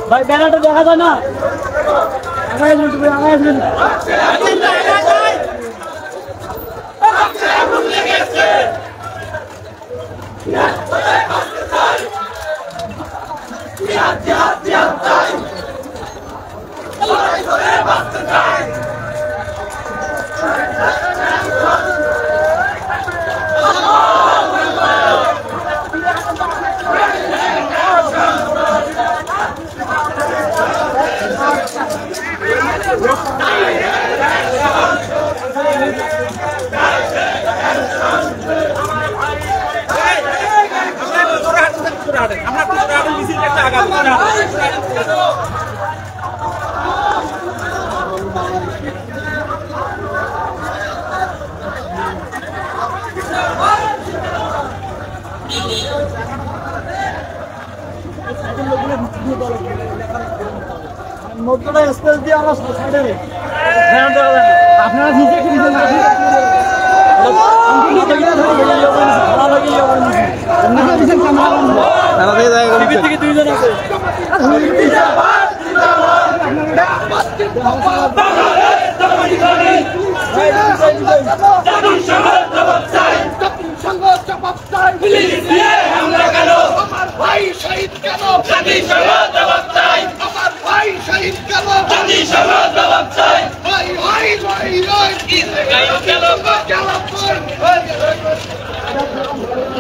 ভাই ব্যানারটা দেখা যায় না মধ্যটা স্পেস দিয়ে আমরা সাইডে আপনারা নিজে কি দিবেন দুইজন আছে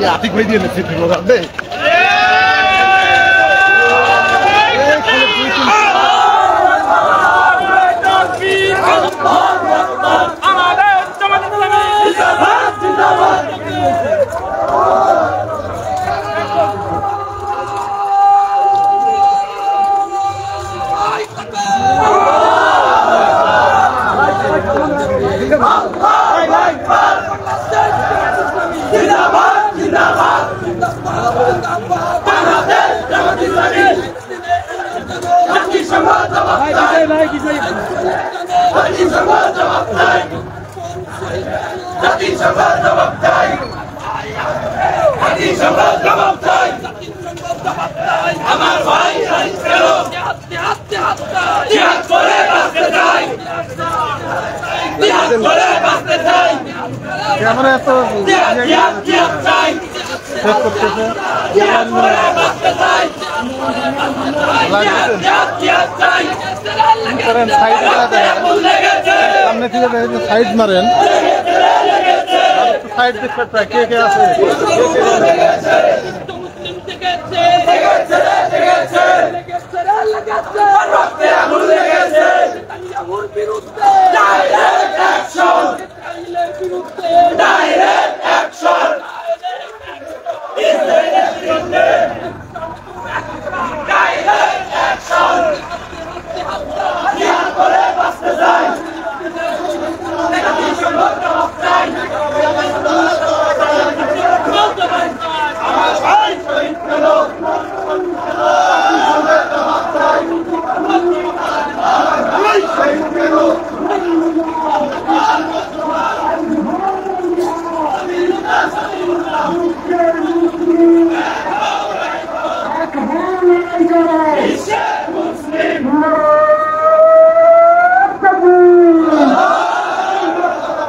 আতিক ভাই দিয়ে নিচ্ছে ঠিক আছে আমাদের ভাই বিজয় আমার ভাই জিহাদ করে বাঁচতে চাই, জিহাদ করে বাঁচতে চাই, ক্যামেরা এত জিহাদ চাই, শেষ করতেছে জিহাদ করে বাঁচতে চাই, জিহাদ চাই। করেন সাইড সামনে থেকে দেখেন সাইড মারেন সাইড দেখতে কে কে আছে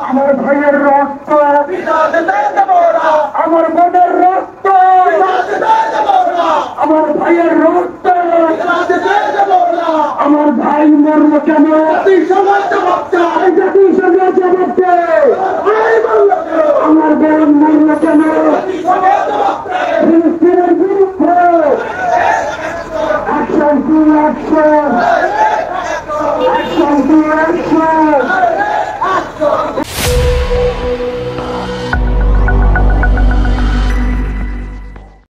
আমার ভাইয়ের রক্ত আমার বোনের রক্ত আমার ভাইয়ের রক্ত আমার ভাই মরল কেন জাতিসংঘের জবাব চাই আমার বোন মরল কেন ফিলিস্তিনের বিরুদ্ধে action to action action to action